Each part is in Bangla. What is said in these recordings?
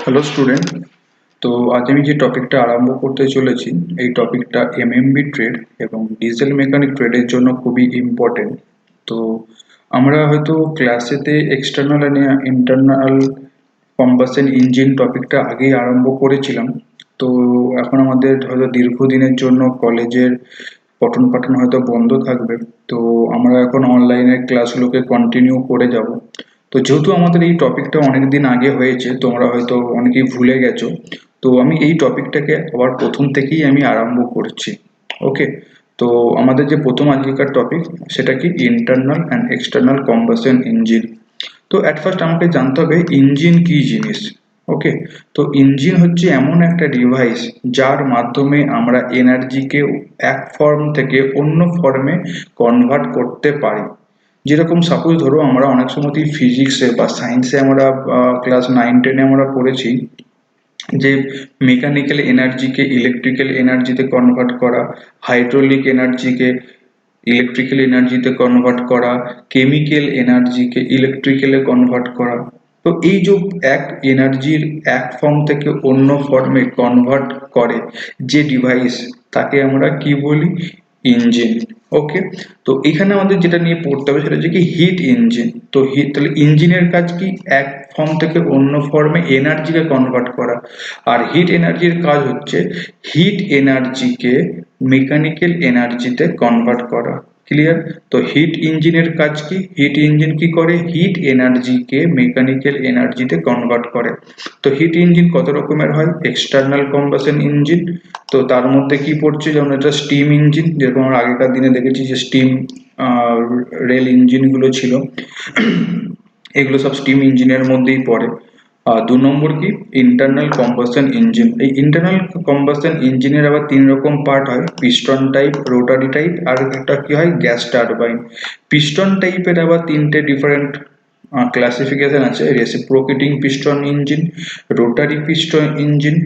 Hello student. তো আজ আমি যে টপিকটা আরম্ভ করতে চলেছি এই টপিকটা এমএমবি ট্রেড এবং ডিজেল মেকানিক ট্রেডের জন্য খুবই ইম্পর্টেন্ট। তো আমরা হয়তো ক্লাসেতে external and internal combustion engine টপিকটা আগেই আরম্ভ করেছিলাম। তো এখন আমাদের হয়তো দীর্ঘদিনের জন্য কলেজের পঠন পাঠন হয়তো বন্ধ থাকবে। তো আমরা এখন অনলাইনের ক্লাসগুলোকে কন্টিনিউ করে যাব। তো যেহেতু আমাদের এই টপিকটা অনেকদিন আগে হয়েছে, তোমরা হয়তো অনেকেই ভুলে গেছো। তো আমি এই টপিকটাকে আবার প্রথম থেকেই আমি আরম্ভ করছি। ওকে। তো আমাদের যে প্রথম আজকের টপিক সেটা কি internal and external combustion engine. তো অ্যাট ফার্স্ট আমাকে জানতে হবে ইঞ্জিন কি জিনিস। ওকে। তো ইঞ্জিন হচ্ছে এমন একটা ডিভাইস যার মাধ্যমে আমরা এনার্জিকে এক ফর্ম থেকে অন্য ফর্মে কনভার্ট করতে পারি। যেরকম সাপোজ ধরো আমরা অনেক সময় ফিজিক্সে বা সায়েন্সে আমরা ক্লাস 9-10-এ আমরা পড়েছি যে মেকানিক্যাল এনার্জিকে ইলেকট্রিক্যাল এনার্জিতে কনভার্ট করা, হাইড্রোলিক এনার্জিকে ইলেকট্রিক্যাল এনার্জিতে কনভার্ট করা, কেমিক্যাল এনার্জিকে ইলেকট্রিক্যালে কনভার্ট করা। তো এই যে এক এনার্জির এক ফর্ম থেকে অন্য ফর্মে কনভার্ট করে যে ডিভাইস, তাকে আমরা কি বলি? ইঞ্জিন। ওকে। তো এখানে আমাদের যেটা নিয়ে পড়তে হবে সেটা হচ্ছে কি হিট ইঞ্জিন। তো হিট, তাহলে ইঞ্জিনের কাজ কি? এক ফর্ম থেকে অন্য ফর্মে এনার্জিকে কনভার্ট করা। আর হিট এনার্জির কাজ হচ্ছে হিট এনার্জিকে মেকানিক্যাল এনার্জিতে কনভার্ট করা। ক্লিয়ার? তো হিট ইঞ্জিনের কাজ কি? হিট ইঞ্জিন কি করে? হিট এনার্জিকে মেকানিক্যাল এনার্জিতে কনভার্ট করে। তো হিট ইঞ্জিন কত রকমের হয়? External combustion engine. তো তার মধ্যে কি পড়ছে? যেমন এটা স্টিম ইঞ্জিন, যেরকম আমরা আগেকার দিনে দেখেছি যে স্টিম রেল ইঞ্জিনগুলো ছিল, এগুলো সব স্টিম ইঞ্জিনের মধ্যেই পড়ে। আর 2 নম্বর কি? Internal combustion engine. এই ইন্টারনাল কম্বাসন ইঞ্জিনের আবার 3 রকম পার্ট হয়: পিস্টন টাইপ, রোটারি টাইপ, আর একটা কি হয়? Gas turbine. পিস্টন টাইপের আবার 3টে ডিফারেন্ট ক্লাসিফিকেশন আছে: reciprocating piston engine, rotary piston engine,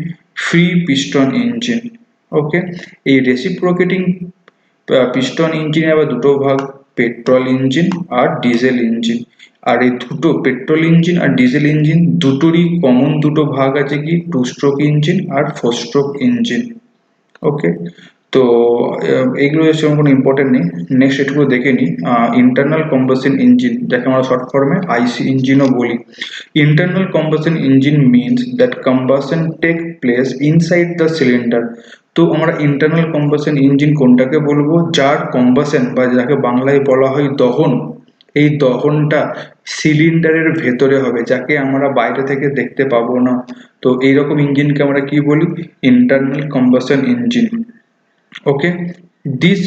free piston engine. Okay. এই রেসিপ্রোকেটিং পিস্টন ইঞ্জিনে আবার দুটো ভাগ: পেট্রোল ইঞ্জিন আর ডিজেল ইঞ্জিন। আর এই দুটো পেট্রোল ইঞ্জিন আর ডিজেল ইঞ্জিন দুটোরই কমন দুটো ভাগ আছে কি? 2 স্ট্রোক ইঞ্জিন আর 4 স্ট্রোক ইঞ্জিন। ওকে। তো এইগুলো সেরকম কোনো ইম্পর্টেন্ট নেই। নেক্সট এটুকু দেখে নিই। ইন্টারনাল কম্বাসন ইঞ্জিন, যাকে আমরা শর্ট ফর্মে আইসি ইঞ্জিনও বলি। Internal combustion engine means that combustion take place inside the cylinder. তো আমরা ইন্টারনাল কম্বাসন ইঞ্জিন কোনটাকে বলবো? যার কম্বাসন বা যাকে বাংলায় বলা হয় দহন, এই দহনটা সিলিন্ডারের ভেতরে হবে, যাকে আমরা বাইরে থেকে দেখতে পাবো না। তো এইরকম ইঞ্জিনকে আমরা কি বলি? Internal combustion engine. Okay, this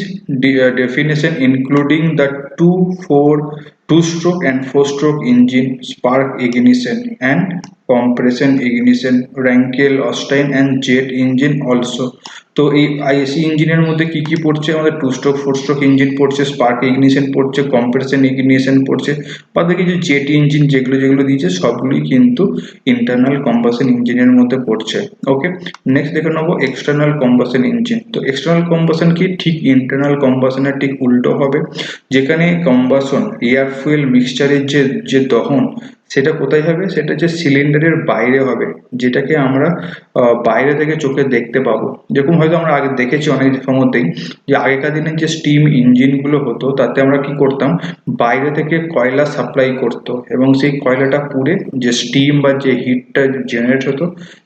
definition including the two-stroke and four-stroke engine, spark ignition and compression ignition, Rankine, Austin and jet engine also. তো এই আইসি ইঞ্জিনের মধ্যে কি কি পড়ছে? আমাদের 2 স্ট্রোক 4 স্ট্রোক ইঞ্জিন পড়ছে, স্পার্ক ইগনিশন পড়ছে, কম্প্রেশন ইগনিশন পড়ছে, বা দেখি যে জেট ইঞ্জিন যেগুলো যেগুলো দিয়েছে সবগুলোই কিন্তু ইন্টারনাল কম্বাসন ইঞ্জিনের মধ্যে পড়ছে। ওকে। নেক্সট দেখে নেবো এক্সটার্নাল কম্বাসন ইঞ্জিন। তো এক্সটার্নাল কম্বাসন কি? ঠিক ইন্টারনাল কম্বাসনের ঠিক উল্টো হবে, যেখানে কম্বাসন এয়ার ফুয়েল মিক্সচারের যে দহন, সেটা কোথায় হবে? সেটা হচ্ছে সিলিন্ডারের বাইরে হবে, যেটাকে আমরা বাইরে থেকে চোখে দেখতে পাবো। যেরকম হয়তো আমরা আগে দেখেছি অনেক সময়তেই যে আগেকার দিনে যে স্টিম ইঞ্জিনগুলো হতো তাতে আমরা কি করতাম? বাইরে থেকে কয়লা সাপ্লাই করতো এবং সেই কয়লাটা পুড়ে যে স্টিম বা যে হিটটা জেনারেট হতো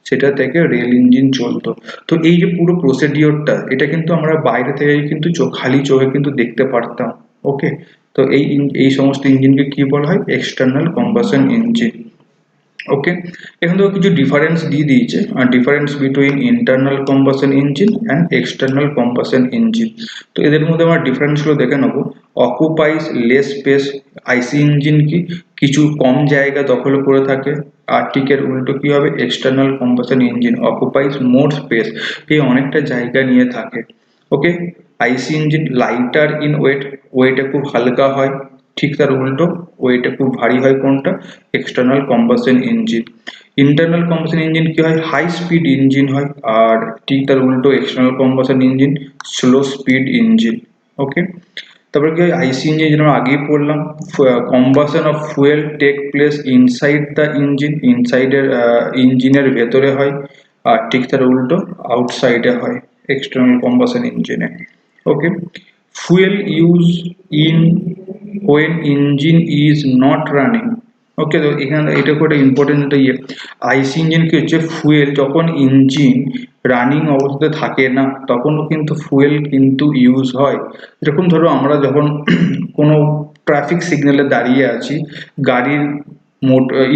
সেটা থেকে রেল ইঞ্জিন চলতো। তো এই যে পুরো প্রসিডিওরটা, এটা কিন্তু আমরা বাইরে থেকে কিন্তু খালি চোখে কিন্তু দেখতে পারতাম। ওকে। তো এই সমস্ত ইঞ্জিনকে কি বলা হয়? External combustion engine. ওকে। এখান থেকে কিছু ডিফারেন্স দিয়ে দিয়েছে, difference between internal combustion engine and external combustion engine. তো এদের মধ্যে আমরা ডিফারেন্সগুলো দেখে নেবো। Occupies less space, IC engine কি? কিছু কম জায়গা দখল করে থাকে। আর ঠিক এর উল্টো কি হবে? এক্সটার্নাল কম্বাসন ইঞ্জিন অকুপাইজ মোর স্পেস, এই অনেকটা জায়গা নিয়ে থাকে। ওকে। আইসি ইঞ্জিন লাইটার ইন ওয়েট, ওয়েটে খুব হালকা হয়। ঠিক তার উল্টো ওয়েটে খুব ভারী হয় কোনটা? External combustion engine. Internal combustion engine কি হয়? হাই স্পিড ইঞ্জিন হয়। আর ঠিক তার উল্টো external combustion engine slow speed engine. Okay. তারপরে কি আইসি ইঞ্জিন যেটা আমরা আগেই পড়লাম, combustion of fuel take place inside the engine, ইনসাইডের ইঞ্জিনের ভেতরে হয়, আর ঠিক তার উল্টো আউটসাইডে হয় এক্সটার্নাল কম্বাসন ইঞ্জিনে। Okay, fuel use in when engine is not running. Okay, তো এখানে এটা খুব একটা ইম্পর্টেন্ট একটা ইয়ে, আইসি ইঞ্জিন কি হচ্ছে, ফুয়েল যখন ইঞ্জিন রানিং অবস্থাতে থাকে না তখনও কিন্তু ফুয়েল কিন্তু ইউজ হয়। যেরকম ধরো আমরা যখন কোনো ট্রাফিক সিগন্যালে দাঁড়িয়ে আছি, গাড়ির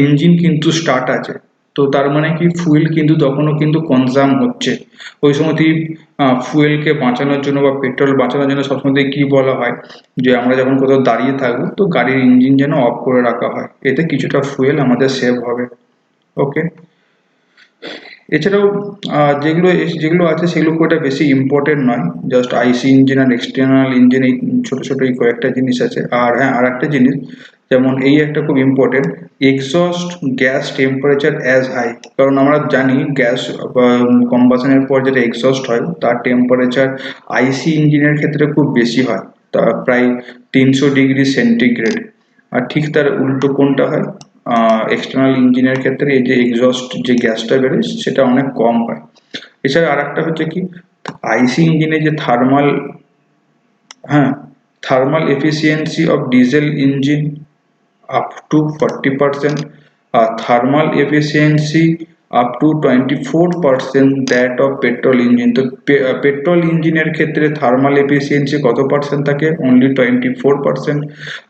ইঞ্জিন কিন্তু স্টার্ট আছে, তো তার মানে কি ফুয়েল কিন্তু তখনও কিন্তু কনজাম হচ্ছে। ওই সময়তেই ফুয়েলকে বাঁচানোর জন্য বা পেট্রোল বাঁচানোর জন্য সবসময় কি বলা হয়, যে আমরা যখন কোথাও দাঁড়িয়ে থাকবো তো গাড়ির ইঞ্জিন যেন অফ করে রাখা হয়, এতে কিছুটা ফুয়েল আমাদের সেভ হবে। ওকে, এছাড়াও যেগুলো যেগুলো আছে সেগুলো খুব একটা বেশি ইম্পর্টেন্ট নয়, জাস্ট আইসি ইঞ্জিন আর এক্সটার্নাল ইঞ্জিন এই ছোটো ছোটো এই কয়েকটা জিনিস আছে। আর হ্যাঁ, আর একটা জিনিস, যেমন এই একটা খুব important, exhaust gas temperature as high, কারণ আমরা জানি গ্যাস কম্বাশনের পর যেটা এক্সস্ট হয় তার টেম্পারেচার আইসি ইঞ্জিনের ক্ষেত্রে খুব বেশি হয়, তা প্রায় 300 ডিগ্রি সেন্টিগ্রেড। আর ঠিক তার উল্টো কোনটা হয়, এক্সটার্নাল ইঞ্জিনের ক্ষেত্রে এই যে এক্সস্ট যে গ্যাসটা বেরোয় সেটা অনেক কম হয়। এছাড়া আর একটা হচ্ছে কি, আইসি ইঞ্জিনে যে থার্মাল, হ্যাঁ, thermal efficiency of diesel engine up to 40%, আর thermal efficiency up to 24% that of petrol engine. তো পেট্রোল ইঞ্জিনের ক্ষেত্রে থার্মাল এফিসিয়েন্সি কত পার্সেন্ট থাকে, অনলি 24%,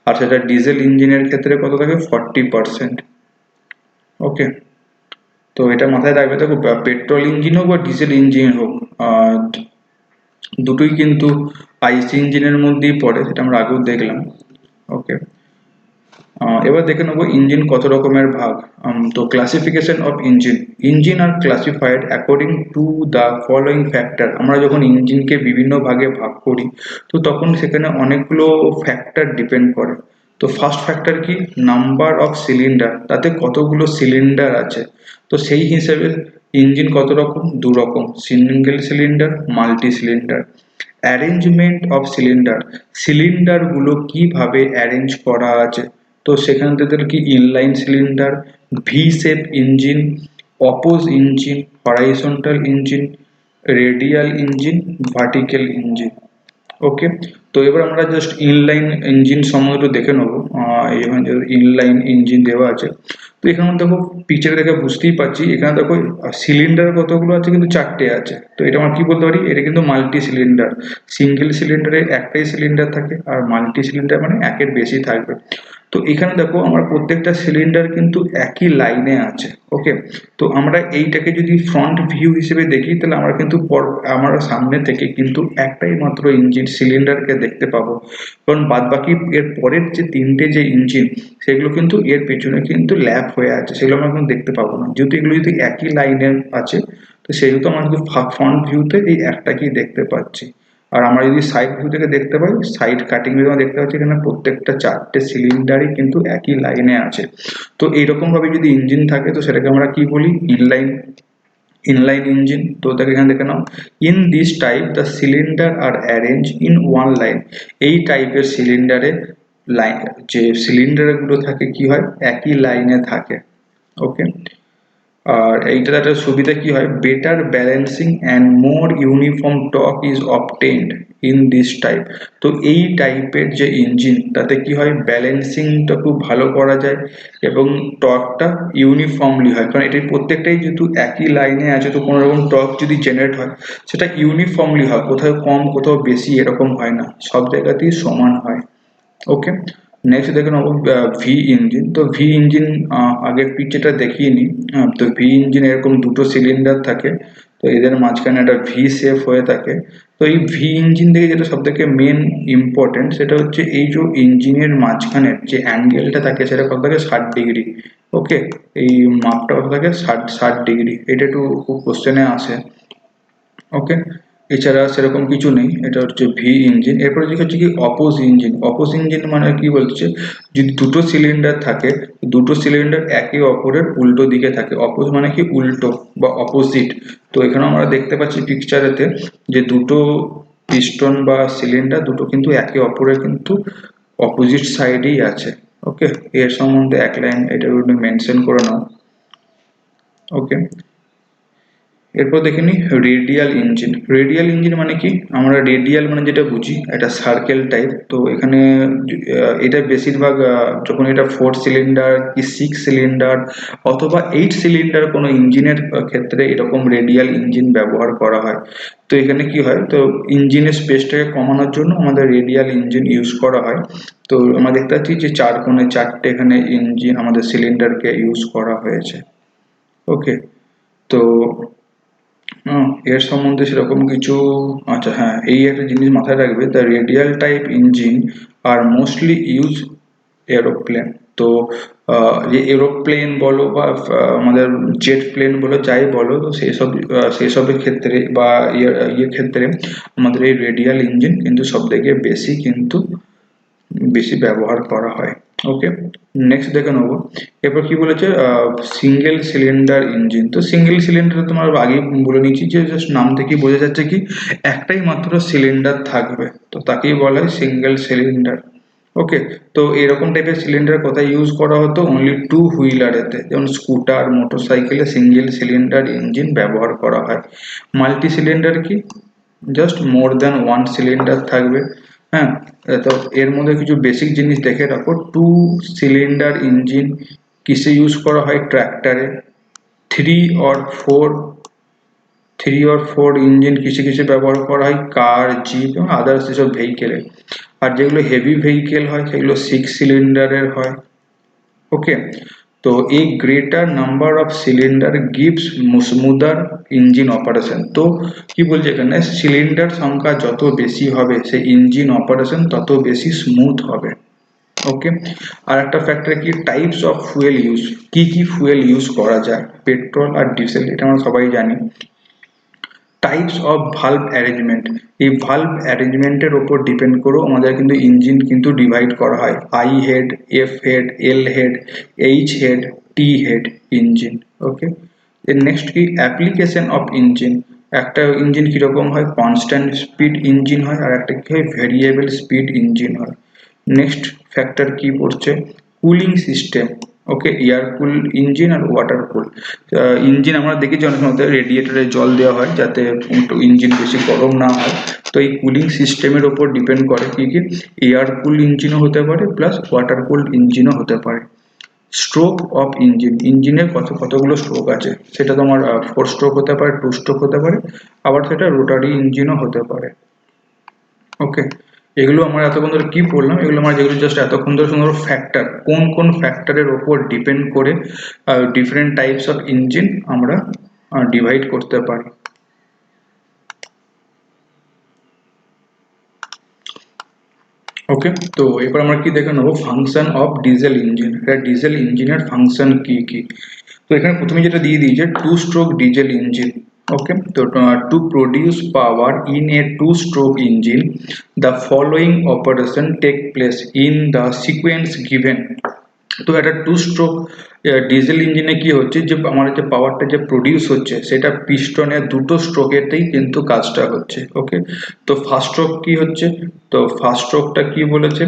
আর সেটা ডিজেল ইঞ্জিনের ক্ষেত্রে কত থাকে, 40%। ওকে, তো এটা মাথায় রাখবে। দেখো, পেট্রোল ইঞ্জিন হোক বা ডিজেল ইঞ্জিন হোক, দুটোই কিন্তু আইসি ইঞ্জিনের মধ্যেই পড়ে, সেটা আমরা আগেও দেখলাম। ওকে, এবার দেখে নেবো ইঞ্জিন কত রকমের ভাগ। তো classification of engine, engine are classified according to the following factor. আমরা যখন ইঞ্জিনকে বিভিন্ন ভাগে ভাগ করি তো তখন সেখানে অনেকগুলো ফ্যাক্টর ডিপেন্ড করে। তো ফার্স্ট ফ্যাক্টর কি, নাম্বার অফ সিলিন্ডার, তাতে কতগুলো সিলিন্ডার আছে। তো সেই হিসেবে ইঞ্জিন কত রকম, দু রকম, single cylinder, multi cylinder. Arrangement of cylinder, সিলিন্ডারগুলো কিভাবে অ্যারেঞ্জ করা আছে, তো সেখান থেকে কি inline cylinder, V shape engine, oppose engine, horizontal engine, radial engine, vertical engine. Okay, তো এবার আমরা জাস্ট ইনলাইন ইঞ্জিন সম্বন্ধে দেখে নেবো। এখানে ইনলাইন ইঞ্জিন দেওয়া আছে, তো এখানে দেখো পিকচারে দেখে বুঝতেই পারছি, এখানে দেখো সিলিন্ডার কতগুলো আছে, কিন্তু 4টে আছে। তো এটা আমরা কি বলতে পারি, এটা কিন্তু মাল্টি সিলিন্ডার। সিঙ্গেল সিলিন্ডারে একটাই সিলিন্ডার থাকে, আর মাল্টি সিলিন্ডার মানে একের বেশি থাকবে। তো এখানে দেখো আমার প্রত্যেকটা সিলিন্ডার কিন্তু একই লাইনে আছে। ওকে, তো আমরা এইটাকে যদি ফ্রন্ট ভিউ হিসেবে দেখি তাহলে আমরা কিন্তু আমরা সামনে থেকে কিন্তু একটাই মাত্র ইঞ্জিন সিলিন্ডারকে দেখতে পাবো, কারণ বাদ বাকি এর পরের যে 3টে যে ইঞ্জিন সেগুলো কিন্তু এর পেছনে কিন্তু ল্যাপ হয়ে আছে, সেগুলো আমরা কিন্তু দেখতে পাবো না, যেহেতু এগুলো যদি একই লাইনে আছে তো সেহেতু আমরা শুধু ফ্রন্ট ভিউতে এই একটাকেই দেখতে পাচ্ছি। আর আমরা যদি সাইড ভিউ থেকে দেখতে পাই, সাইড কাটিং ভিউ দেখতে পাচ্ছি এখানে প্রত্যেকটা 4টে সিলিন্ডারই কিন্তু একই লাইনে আছে। তো এইরকম ভাবে যদি ইঞ্জিন থাকে তো সেটাকে আমরা কি বলি, ইনলাইন ইঞ্জিন। তো দেখে এখানে দেখে নাও, in this type the cylinder are arrange in one line. এই টাইপের সিলিন্ডারে লাইন, যে সিলিন্ডারগুলো থাকে কি হয়, একই লাইনে থাকে। ওকে, আর এইটার একটা সুবিধা কি হয়, better balancing and more uniform torque is obtained in this type. তো এই টাইপের যে ইঞ্জিন তাতে কি হয়, ব্যালেন্সিংটা খুব ভালো করা যায় এবং টর্কটা ইউনিফর্মলি হয়, কারণ এটাই প্রত্যেকটাই যেহেতু একই লাইনে আছে তো কোনো রকম টর্ক যদি জেনারেট হয় সেটা ইউনিফর্মলি হয়, কোথাও কম কোথাও বেশি এরকম হয় না, সব জায়গাতেই সমান হয়। ওকে, নেক্সট দেখে নেবো ভি ইঞ্জিন। তো ভি ইঞ্জিন আগের পিকচারটা দেখিয়ে নিই। তো ভি ইঞ্জিন এরকম দুটো সিলিন্ডার থাকে, তো এদের মাঝখানে একটা ভি শেপ হয়ে থাকে। তো এই ভি ইঞ্জিন থেকে যেটা সব থেকে মেন ইম্পর্টেন্ট সেটা হচ্ছে এই যে ইঞ্জিনের মাঝখানের যে অ্যাঙ্গেলটা থাকে সেটা কত থাকে, 60 ডিগ্রি। ওকে, এই মাপটা কত থাকে, 60 ডিগ্রি। এটা একটু কোশ্চেনে আসে। ওকে, এছাড়া সেরকম কিছু নেই, এটা হচ্ছে ভি ইঞ্জিন। এরপরে হচ্ছে কি অপোজ ইঞ্জিন। অপোজ ইঞ্জিন মানে কি বলছে, যদি দুটো সিলিন্ডার থাকে, দুটো সিলিন্ডার একে অপরের উল্টো দিকে থাকে। অপোজ মানে কি উল্টো বা অপোজিট। তো এখানে আমরা দেখতে পাচ্ছি পিকচারেতে যে দুটো পিস্টন বা সিলিন্ডার দুটো কিন্তু একে অপরের কিন্তু অপোজিট সাইডেই আছে। ওকে, এর সম্বন্ধে এক লাইন এটা মেনশন করে নাও। ওকে, এরপর দেখে নিই রেডিয়াল ইঞ্জিন। রেডিয়াল ইঞ্জিন মানে কি, আমরা রেডিয়াল মানে যেটা বুঝি এটা সার্কেল টাইপ। তো এখানে এটা বেশিরভাগ যখন এটা 4 সিলিন্ডার কি 6 সিলিন্ডার অথবা 8 সিলিন্ডার কোনো ইঞ্জিনের ক্ষেত্রে এরকম রেডিয়াল ইঞ্জিন ব্যবহার করা হয়। তো এখানে কি হয়, তো ইঞ্জিনের স্পেসটাকে কমানোর জন্য আমাদের রেডিয়াল ইঞ্জিন ইউজ করা হয়। তো আমরা দেখতে পাচ্ছি যে 4 কোণে 4টে এখানে ইঞ্জিন আমাদের সিলিন্ডারকে ইউজ করা হয়েছে। ওকে, তো এর সম্বন্ধে সেরকম কিছু, আচ্ছা হ্যাঁ, এই একটা জিনিস মাথায় রাখবে, the radial type engine are mostly use aeroplane. তো যে এরোপ্লেন বলো বা আমাদের জেট প্লেন বলো যাই বলো, তো সেই সবের ক্ষেত্রে বা ইয়ের ক্ষেত্রে আমাদের এই রেডিয়াল ইঞ্জিন কিন্তু সব থেকে বেশি ব্যবহার করা হয়। ওকে, নেক্সট দেখে নেবো। এরপর কি বলেছে, সিঙ্গেল সিলিন্ডার ইঞ্জিন। তো সিঙ্গেল সিলিন্ডার তোমার আগে বলে নিচ্ছি যে জাস্ট নাম থেকেই বোঝা যাচ্ছে কি একটাই মাত্র সিলিন্ডার থাকবে, তো তাকেই বলা হয় সিঙ্গেল সিলিন্ডার। ওকে, তো এরকম টাইপের সিলিন্ডার কোথায় ইউজ করা হতো, অনলি টু হুইলারেতে, যেমন স্কুটার মোটরসাইকেলে সিঙ্গেল সিলিন্ডার ইঞ্জিন ব্যবহার করা হয়। মাল্টি সিলিন্ডার কি, just more than one cylinder থাকবে। হ্যাঁ, তো এর মধ্যে কিছু বেসিক জিনিস দেখে রাখো। টু সিলিন্ডার ইঞ্জিন কিসে ইউজ করা হয়, ট্র্যাক্টরে। থ্রি অর ফোর ইঞ্জিন কিসে কিসে ব্যবহার করা হয়, কার, জিপ এবং আদার্স এসব ভেহিকেলে। আর যেগুলো হেভি ভেহিকেল হয় সেগুলো 6 সিলিন্ডারের হয়। ওকে, তো এই greater number of cylinder gives smoother engine operation. তো কি বলছে এখানে, সিলিন্ডার সংখ্যা যত বেশি হবে সেই ইঞ্জিন অপারেশন তত বেশি স্মুথ হবে। ওকে, আর একটা ফ্যাক্টর কি, টাইপস অফ ফুয়েল ইউজ, কি কি ফুয়েল ইউজ করা যায়, পেট্রোল আর ডিজেল, এটা আমরা সবাই জানি। টাইপস অফ ভালভ অ্যারেঞ্জমেন্ট, এই ভালভ অ্যারেঞ্জমেন্টের ওপর ডিপেন্ড করেও আমাদের কিন্তু ইঞ্জিন কিন্তু ডিভাইড করা হয়, I head, F head, L head, H head, T head engine. Okay, এর নেক্সট কি, অ্যাপ্লিকেশন অফ ইঞ্জিন। একটা ইঞ্জিন কিরকম হয়, কনস্ট্যান্ট স্পিড ইঞ্জিন হয়, আর একটা কি হয়, ভেরিয়েবল স্পিড ইঞ্জিন হয়। নেক্সট ফ্যাক্টর কি পড়ছে, কুলিং সিস্টেম। ওকে, এয়ার কুল ইঞ্জিন আর ওয়াটার কুল ইঞ্জিন। আমরা দেখেছি অনেক সময় রেডিয়েটরে জল দেওয়া হয় যাতে ইঞ্জিন বেশি গরম না হয়। তো এই কুলিং সিস্টেমের ওপর ডিপেন্ড করে কি কি, এয়ার কুল ইঞ্জিনও হতে পারে প্লাস ওয়াটার কুল ইঞ্জিনও হতে পারে। স্ট্রোক অফ ইঞ্জিন, ইঞ্জিনের কতগুলো স্ট্রোক আছে, সেটা তোমার 4 স্ট্রোক হতে পারে, 2 স্ট্রোক হতে পারে, আবার সেটা রোটারি ইঞ্জিনও হতে পারে। ওকে, এগুলো আমরা এতক্ষণ ধরে কি পড়লাম, এগুলো আমরা যেগুলো জাস্ট এতক্ষণ ধরে সুন্দর ফ্যাক্টর, কোন কোন ফ্যাক্টরের ওপর ডিপেন্ড করে ডিফারেন্ট টাইপস অফ ইঞ্জিন আমরা ডিভাইড করতে পারি। ওকে, তো এবার আমরা কি দেখে নেবো, ফাংশন অফ ডিজেল ইঞ্জিন। এটা ডিজেল ইঞ্জিনের ফাংশন কি কি। তো এখানে প্রথমে যেটা দিয়ে দিয়েছে, two stroke diesel engine. Okay, তো to produce power in a two stroke engine the following operation take place in the sequence given. তো একটা টু স্ট্রোক ডিজেল ইঞ্জিনে কি হচ্ছে, যে আমার যে পাওয়ারটা যে প্রডিউস হচ্ছে সেটা পিস্টনের দুটো স্ট্রোকেতেই কিন্তু কাজটা হচ্ছে। ওকে, তো ফার্স্ট স্ট্রোক কি হচ্ছে, তো ফার্স্ট স্ট্রোকটা কি বলেছে,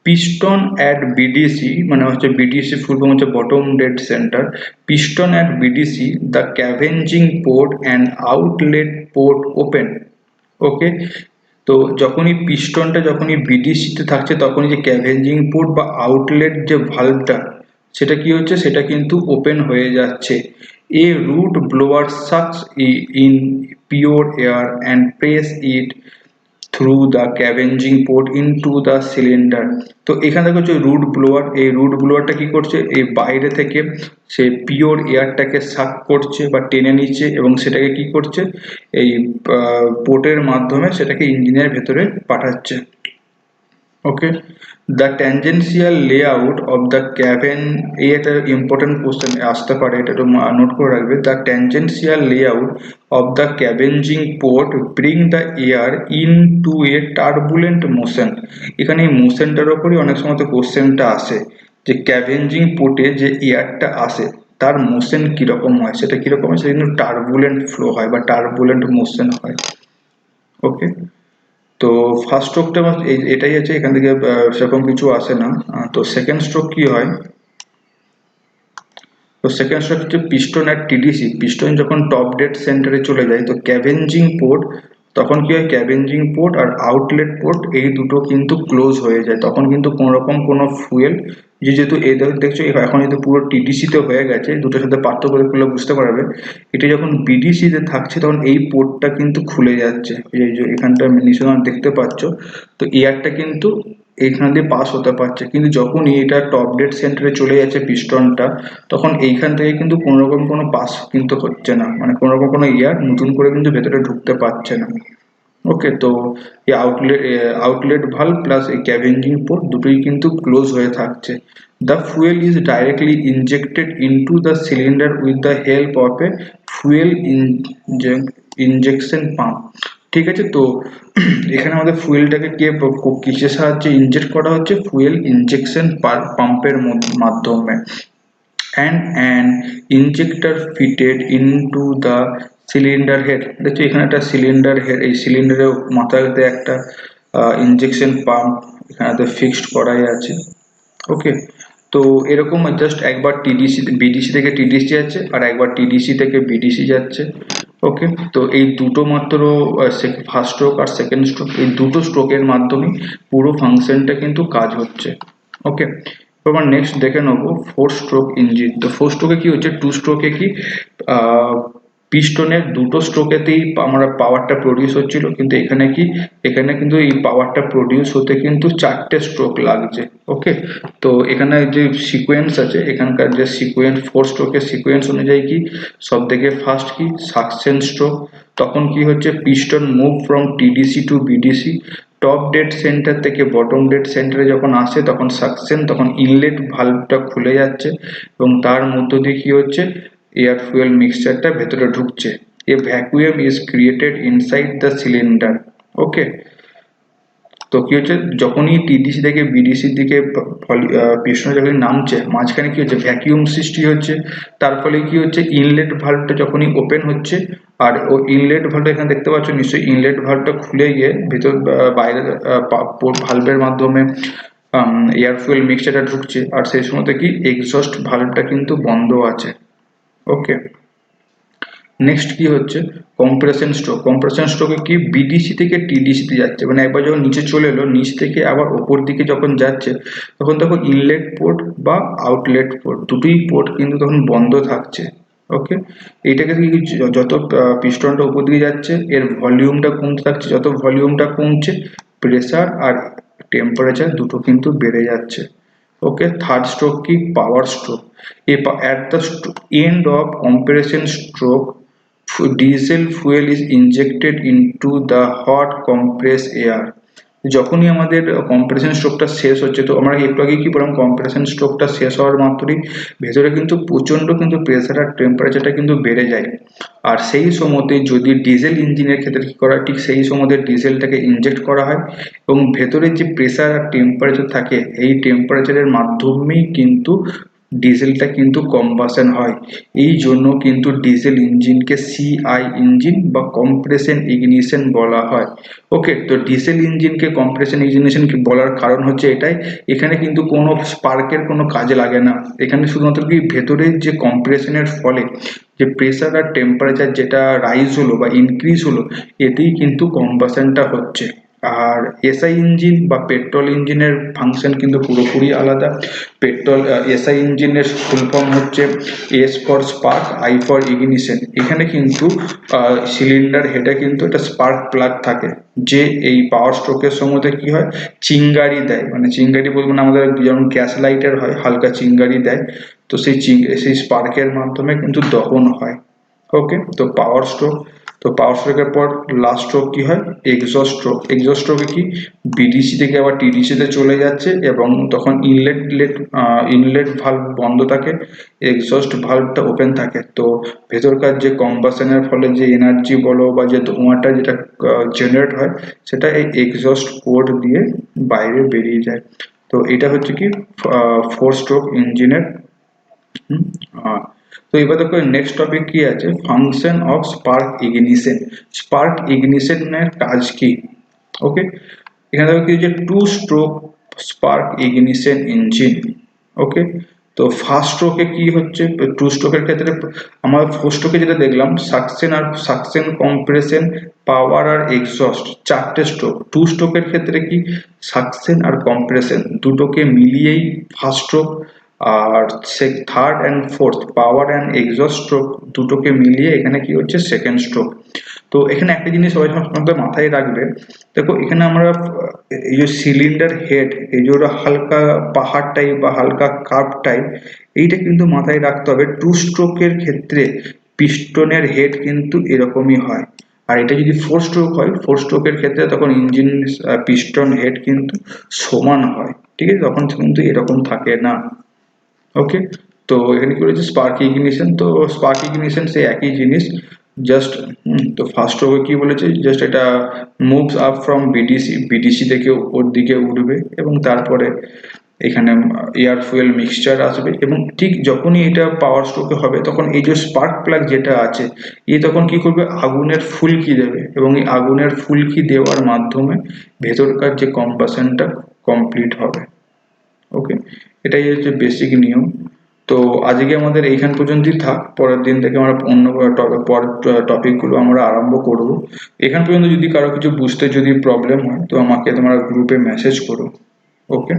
পিস্টন অ্যাট বিডিসি, মানে হচ্ছে বিডিসি ফুল ফর্ম হচ্ছে bottom dead centre, piston at BDC the scavenging port and outlet port open. Okay, তো যখনই পিস্টনটা যখনই বিডিসিতে থাকছে তখনই যে ক্যাভেঞ্জিং পোর্ট বা আউটলেট যে ভালভটা সেটা কি হচ্ছে, সেটা কিন্তু ওপেন হয়ে যাচ্ছে। A root blower sucks in pure air and press it through the scavenging port into the cylinder. তো এখানে দেখো যে রুট ব্লোয়ার, এই রুট ব্লোয়ারটা কি করছে, এই বাইরে থেকে সে পিওর এয়ারটাকে সাক করছে বা টেনে নিচ্ছে এবং সেটাকে কি করছে, এই পোর্টের মাধ্যমে সেটাকে ইঞ্জিনের ভেতরে পাঠাচ্ছে। ওকে, the tangential layout of the Kevin, এই একটা ইম্পর্টেন্ট কোশ্চেন আসতে পারে, এটা একটু নোট করে রাখবে। The tangential layout of the scavenging port bring the air into a turbulent motion. এখানে এই মোশনটার ওপরই অনেক সময় কোশ্চেনটা আসে, যে ক্যাভেঞ্জিং পোর্টে যে এয়ারটা আসে তার মোশন কিরকম হয়, সেটা কিরকম হয়, সেটা কিন্তু টার্বুলেন্ট ফ্লো হয় বা টার্বুলেন্ট মোশন হয়। ওকে, তো ফার্স্ট স্ট্রোকটা এটাই আছে, এখান থেকে সেরকম কিছু আসে না। তো সেকেন্ড স্ট্রোক কি হয়, তো সেকেন্ড স্ট্রোক হচ্ছে পিস্টন অ্যাট টিডিসি, পিস্টন যখন টপ ডেড সেন্টারে চলে যায় তো ক্যাভেঞ্জিং পোর্ট, তখন কি হয় ক্যাভেঞ্জিং পোর্ট আর আউটলেট পোর্ট এই দুটো কিন্তু ক্লোজ হয়ে যায়, তখন কিন্তু কোনো রকম কোনো ফুয়েল, যেহেতু এদের দেখছো এখন যেহেতু পুরো টিডিসি তে হয়ে গেছে, দুটোর সাথে পার্থক্য করলে বুঝতে পারবে, এটা যখন বিডিসি তে থাকছে তখন এই পোর্টটা কিন্তু খুলে যাচ্ছে, এই যে এখানটা নিশ্চয়ই দেখতে পাচ্ছ, তো এয়ারটা কিন্তু এইখান দিয়ে পাস হতে পারছে, কিন্তু যখনই এটা টপ ডেড সেন্টারে চলে যাচ্ছে পিস্টনটা, তখন এইখান থেকে কিন্তু কোনো রকম কোনো পাস কিন্তু হচ্ছে না, মানে কোনো রকম কোনো এয়ার নতুন করে কিন্তু ভেতরে ঢুকতে পারছে না। ওকে, তো এই আউটলেট ভালভ প্লাস এই ক্যাভেঞ্জিং পোর্ট দুটোই কিন্তু ক্লোজ হয়ে থাকছে। The fuel is directly injected into the cylinder with the help of A fuel injection pump. ঠিক আছে, তো এখানে আমাদের ফুয়েলটাকে কিসের সাহায্যে ইনজেক্ট করা হচ্ছে, ফুয়েল ইনজেকশন পাম্পের মাধ্যমে, and an injector fitted into the cylinder head। দেখছো এখানে একটা সিলিন্ডার হেড, এই সিলিন্ডারের মাথাতে একটা ইনজেকশন পাম্প এখানে ফিক্সড করাই আছে। ওকে, তো এরকম জাস্ট একবার টিডিসি বিডিসি থেকে টিডিসি যাচ্ছে আর একবার টিডিসি থেকে বিডিসি যাচ্ছে। ওকে, তো এই দুটো মাত্র ফার্স্ট স্ট্রোক আর সেকেন্ড স্ট্রোক, এই দুটো স্ট্রোকের মাধ্যমে পুরো ফাংশনটা কিন্তু কাজ হচ্ছে। ওকে, এবার নেক্সট দেখে নেবো ফোর স্ট্রোক ইঞ্জিন। তো ফোর স্ট্রোকে কি হচ্ছে, টু স্ট্রোকে কি পিস্টনের দুটো স্ট্রোকেতেই আমরা পাওয়ারটা প্রডিউস হচ্ছিল, কিন্তু এখানে কি, এখানে কিন্তু এই পাওয়ারটা প্রডিউস হতে কিন্তু চারটে স্ট্রোক লাগছে। ওকে, তো এখানে যে সিকোয়েন্স আছে, এখানকার যে সিকোয়েন্স ফোর স্ট্রোকের সিকোয়েন্স অনুযায়ী কি সব থেকে ফার্স্ট কি সাকশন স্ট্রোক, তখন কি হচ্ছে piston move from TDC to BDC, top dead centre থেকে বটম ডেড সেন্টারে যখন আসে তখন সাকশন, তখন ইনলেট ভালভটা খুলে যাচ্ছে এবং তার মধ্য দিয়ে কি হচ্ছে এয়ার ফুয়েল মিক্সচারটা ভেতরে ঢুকছে। A vacuum is created inside the cylinder. Okay, তো কি হচ্ছে যখনই টিডিসি থেকে বিডিসির দিকে পিস্টন যখনই নামছে মাঝখানে কি হচ্ছে ভ্যাকিউম সৃষ্টি হচ্ছে, তার ফলে কি হচ্ছে ইনলেট ভালভটা যখনই ওপেন হচ্ছে, আর ও ইনলেট ভালভটা এখানে দেখতে পাচ্ছ নিশ্চয়ই, ইনলেট ভালভটা খুলে গিয়ে ভেতর বাইরে ভালভের মাধ্যমে এয়ার ফুয়েল মিক্সচারটা ঢুকছে, আর সেই সময়তে কি এক্সস্ট ভালভটা কিন্তু বন্ধ আছে। ওকে, নেক্সট কি হচ্ছে কম্প্রেশন স্ট্রোক। কম্প্রেশন স্ট্রোকে কি বিডিসি থেকে টিডিসি তে যাচ্ছে, মানে একবার যখন নিচে চলে এলো নিচ থেকে আবার ওপর দিকে যখন যাচ্ছে তখন ইনলেট পোর্ট বা আউটলেট পোর্ট দুটোই পোর্ট কিন্তু তখন বন্ধ থাকছে। ওকে, এইটাকে কি যত পিস্টনটা উপর দিকে যাচ্ছে এর ভলিউমটা কমতে থাকছে, যত ভলিউমটা কমছে প্রেসার আর টেম্পারেচার দুটো কিন্তু বেড়ে যাচ্ছে। ওকে, থার্ড স্ট্রোক কি পাওয়ার stroke. at the end of compression stroke diesel fuel is injected into the hot compressed air। যখনই আমাদের কম্প্রেশন স্ট্রোকটা শেষ হচ্ছে, তো আমরা একটু আগে কি বললাম কম্প্রেশন স্ট্রোকটা শেষ হওয়ার মাত্রই ভেতরে কিন্তু প্রচন্ড কিন্তু প্রেসার আর টেম্পারেচারটা কিন্তু বেড়ে যায়, আর সেই সময়তে যদি ডিজেল ইঞ্জিনের ক্ষেত্রে কি করা ঠিক সেই সময়তে ডিজেলটাকে ইনজেক্ট করা হয় এবং ভেতরে যে প্রেসার আর টেম্পারেচার থাকে এই টেম্পারেচারের মাধ্যমেই কিন্তু ডিজেলটা কিন্তু কম্বাসন হয়। এই জন্য কিন্তু ডিজেল ইঞ্জিনকে সিআই ইঞ্জিন বা কম্প্রেশন ইগনিশন বলা হয়। ওকে, তো ডিজেল ইঞ্জিনকে কম্প্রেশন ইগনিশন বলার কারণ হচ্ছে এটাই, এখানে কিন্তু কোনো স্পার্কের কোনো কাজে লাগে না, এখানে শুধুমাত্র কি ভেতরের যে কম্প্রেশনের ফলে যে প্রেসার আর টেম্পারেচার যেটা রাইজ হলো বা ইনক্রিজ হলো এতেই কিন্তু কম্বাসনটা হচ্ছে। আর এসআই ইঞ্জিন বা পেট্রোল ইঞ্জিনের ফাংশন কিন্তু পুরোপুরি আলাদা। পেট্রোল এসআই ইঞ্জিনের ফুল ফর্ম হচ্ছে S for spark, I for ignition. এখানে কিন্তু সিলিন্ডার হেডে কিন্তু একটা স্পার্ক প্লাগ থাকে, যে এই পাওয়ার স্ট্রোকের সময়তে কি হয় চিঙ্গারি দেয়, মানে চিঙ্গারি বলবো না, আমাদের যেমন গ্যাস লাইটার হয় হালকা চিঙ্গারি দেয়, তো সেই স্পার্কের মাধ্যমে কিন্তু দহন হয়। ওকে, তো পাওয়ার স্ট্রোক, তো পাওয়ার স্ট্রোকের পর লাস্ট স্ট্রোক কি হয় এক্সস্ট স্ট্রোক। এক্সস্ট স্ট্রোকে কি বিডিসি থেকে আবার টিডিসি তে চলে যাচ্ছে এবং তখন ইনলেট ভালভ বন্ধ থাকে, এক্সস্ট ভালভটা ওপেন থাকে, তো ভেতরকার যে কম্বাসনের ফলে যে এনার্জি বলো বা যে ধোঁয়াটা যেটা জেনারেট হয় সেটা এই এক্সস্ট পোর্ট দিয়ে বাইরে বেরিয়ে যায়। তো এটা হচ্ছে কি ফোর স্ট্রোক ইঞ্জিনের। তো এবার দেখো নেক্সট টপিক কি আছে function of spark ignition. Spark ইগনিশনের কাজ কি, ওকে, এখানে দেখো কি হচ্ছে, two stroke spark ignition engine. Okay, তো ফার্স্ট স্ট্রোকে কি হচ্ছে, টু স্ট্রোকের ক্ষেত্রে আমরা ফোর স্ট্রোকে যেটা দেখলাম সাকশন কম্প্রেশন পাওয়ার আর এক্সস্ট চারটে স্ট্রোক। টু স্ট্রোকের ক্ষেত্রে কি সাকশন আর কম্প্রেশন দুটোকে মিলিয়েই ফার্স্ট স্ট্রোক, আর third and fourth power and exhaust stroke দুটোকে মিলিয়ে এখানে কি হচ্ছে সেকেন্ড স্ট্রোক। তো এখানে একটা জিনিস সবাই সবসময় মাথায় রাখবে, দেখো এখানে আমরা এই যে সিলিন্ডার হেড, এই যে ওটা হালকা পাহাড় টাইপ বা হালকা কার্ভ টাইপ, এইটা কিন্তু মাথায় রাখতে হবে। টু স্ট্রোকের ক্ষেত্রে পিস্টনের হেড কিন্তু এরকমই হয়, আর এটা যদি ফোর স্ট্রোক হয়, ফোর স্ট্রোকের ক্ষেত্রে তখন ইঞ্জিন পিস্টন হেড কিন্তু সমান হয়, ঠিক আছে, তখন কিন্তু এরকম থাকে না। ওকে, তো এখানে কি রয়েছে স্পার্ক ইগনিশন, তো স্পার্ক ইগনিশন সেই একই জিনিস, জাস্ট তো ফার্স্ট ওকে কি বলেছে, জাস্ট এটা মুভস আপ ফ্রম বিডিসি থেকে ওর দিকে উঠবে এবং তারপরে এখানে এয়ার ফুয়েল মিক্সচার আসবে, এবং ঠিক যখনই এটা পাওয়ার স্ট্রোকে হবে তখন এই যে স্পার্ক প্লাগ যেটা আছে এই তখন কি করবে, আগুনের ফুলকি দেবে, এবং এই আগুনের ফুলকি দেওয়ার মাধ্যমে ভেতরকার যে কম্বাসনটা কমপ্লিট হবে। ওকে, এটাই হচ্ছে বেসিক নিয়ম। তো আজকে আমাদের এইখান পর্যন্তই থাক, পরের দিন থেকে আমরা অন্য পরের টপিকগুলো আমরা আরম্ভ করব। এখান পর্যন্ত যদি কারো কিছু বুঝতে যদি প্রবলেম হয় তো আমাকে তোমরা গ্রুপে মেসেজ করো। ওকে।